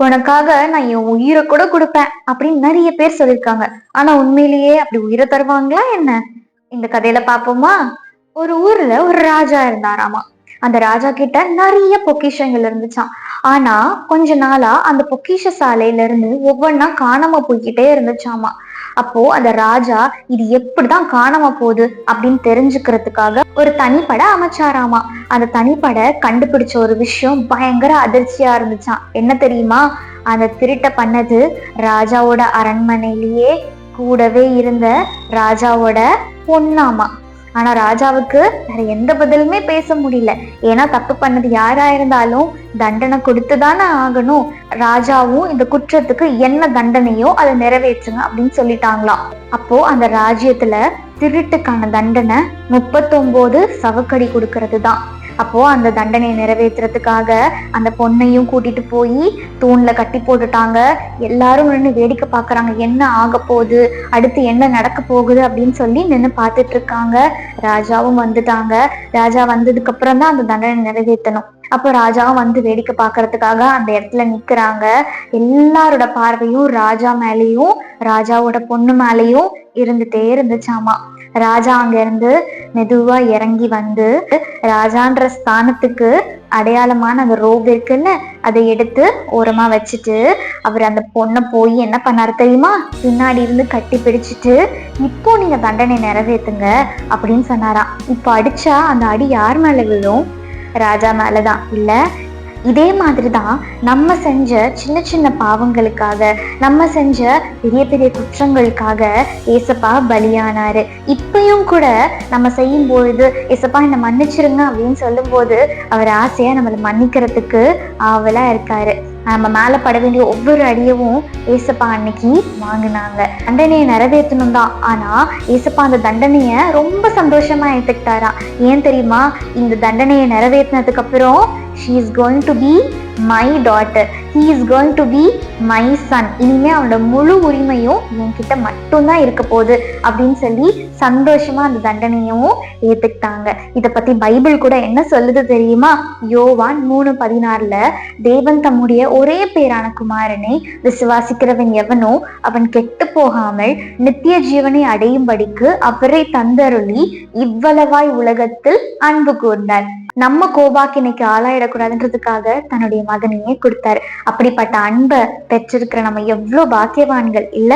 உனக்காக நான் என் உயிரை கூட கொடுப்பேன் அப்படின்னு நிறைய பேர் சொல்லியிருக்காங்க. ஆனா உண்மையிலேயே அப்படி உயிரை தருவாங்களா என்ன? இந்த கதையில பாப்போமா? ஒரு ஊர்ல ஒரு ராஜா இருந்தாராமா. அந்த ராஜா கிட்ட நிறைய பொக்கிஷங்கள் இருந்துச்சாம். ஆனா கொஞ்ச நாளா அந்த பொக்கிஷ சாலையில இருந்து ஒவ்வொன்னா காணாம போய்கிட்டே இருந்துச்சாமா. அப்போ அந்த ராஜா இது எப்படிதான் காணாம போகுது அப்படின்னு தெரிஞ்சுக்கிறதுக்காக ஒரு தனிப்படை அமைச்சாராமா. அந்த தனிப்படை கண்டுபிடிச்ச ஒரு விஷயம் பயங்கர அதிர்ச்சியா இருந்துச்சாம். என்ன தெரியுமா? அந்த திருட்ட பண்ணது ராஜாவோட அரண்மனையிலேயே கூடவே இருந்த ராஜாவோட பொண்ணாமா. ஆனா ராஜாவுக்கு வேற எந்த பதிலுமே பேச முடியல. ஏன்னா தப்பு பண்ணது யாரா இருந்தாலும் தண்டனை கொடுத்துதானே ஆகணும். ராஜாவும் இந்த குற்றத்துக்கு என்ன தண்டனையோ அதை நிறைவேற்றுங்க அப்படின்னு சொல்லிட்டாங்களாம். அப்போ அந்த ராஜ்யத்துல திருட்டுக்கான தண்டனை 39 சவக்கடி கொடுக்கறது தான். அப்போ அந்த தண்டனையை நிறைவேற்றுறதுக்காக அந்த பொண்ணையும் கூட்டிட்டு போய் தூண்ல கட்டி போட்டுட்டாங்க. எல்லாரும் நின்று வேடிக்கை பாக்குறாங்க, என்ன ஆக போகுது, அடுத்து என்ன நடக்க போகுது அப்படின்னு சொல்லி நின்று பார்த்துட்டு இருக்காங்க. ராஜாவும் வந்துட்டாங்க. ராஜா வந்ததுக்கு அப்புறம் தான் அந்த தண்டனை நிறைவேற்றணும். அப்போ ராஜாவும் வந்து வேடிக்கை பாக்குறதுக்காக அந்த இடத்துல நிக்கிறாங்க. எல்லாரோட பார்வையும் ராஜா மேலேயும் ராஜாவோட பொண்ணு மேலேயும் இருந்துட்டே இருந்துச்சாமா. ராஜா அங்க இருந்து மெதுவா இறங்கி வந்து ராஜான்ற ஸ்தானத்துக்கு அடையாளமான அந்த ரோப் இருக்குல்ல, அதை எடுத்து ஓரமா வச்சுட்டு அவர் அந்த பொண்ணை போய் என்ன பண்ணாரு தெரியுமா? பின்னாடி இருந்து கட்டி பிடிச்சிட்டு, இப்போ நீங்க தண்டனை நிறைவேற்றுங்க அப்படின்னு சொன்னாராம். இப்போ அடிச்சா அந்த அடி யார் மேல விழும்? ராஜா மேலதான் இல்ல? இதே மாதிரிதான் நம்ம செஞ்ச சின்ன சின்ன பாவங்களுக்காக, நம்ம செஞ்ச பெரிய பெரிய குற்றங்களுக்காக ஏசப்பா பலியானாரு. இப்பயும் கூட நம்ம செய்யும் பொழுது ஏசப்பா என்னை மன்னிச்சிருங்க அப்படின்னு சொல்லும் போது அவர் ஆசையா நம்மளை மன்னிக்கிறதுக்கு ஆவலா இருக்காரு. நம்ம மேல பட வேண்டிய ஒவ்வொரு அடியவும் ஏசப்பா அன்னைக்கு வாங்கினாங்க. தண்டனையை நிறைவேற்றணும் தான். ஆனா ஏசப்பா அந்த தண்டனைய ரொம்ப சந்தோஷமா எடுத்துக்கிட்டாராம். ஏன் தெரியுமா? இந்த தண்டனையை நிறைவேற்றினதுக்கு அப்புறம் she is going to be my daughter, he is going to be my son, இனிமே அவனோட முழு உரிமையும் என்கிட்ட மட்டும்தான் இருக்க போகுது அப்படின்னு சொல்லி சந்தோஷமா அந்த தண்டனையும் ஏத்துக்கிட்டாங்க. இதை பத்தி பைபிள் கூட என்ன சொல்லுது தெரியுமா? யோவான் 3:16 தேவன் தம்முடைய ஒரே பேரான குமாரனை விசுவாசிக்கிறவன் எவனோ அவன் கெட்டு போகாமல் நித்திய ஜீவனை அடையும்படிக்கு அவரை தந்தருளி இவ்வளவாய் உலகத்தில் அன்பு கூர்ந்தார். நம்ம கோபாக்கினைக்கு ஆளாயிடக்கூடாதுன்றதுக்காக தன்னுடைய மகனையே கொடுத்தாரு. அப்படிப்பட்ட அன்பை பெற்றிருக்கிற நம்ம எவ்வளவு பாக்கியவான்கள் இல்ல?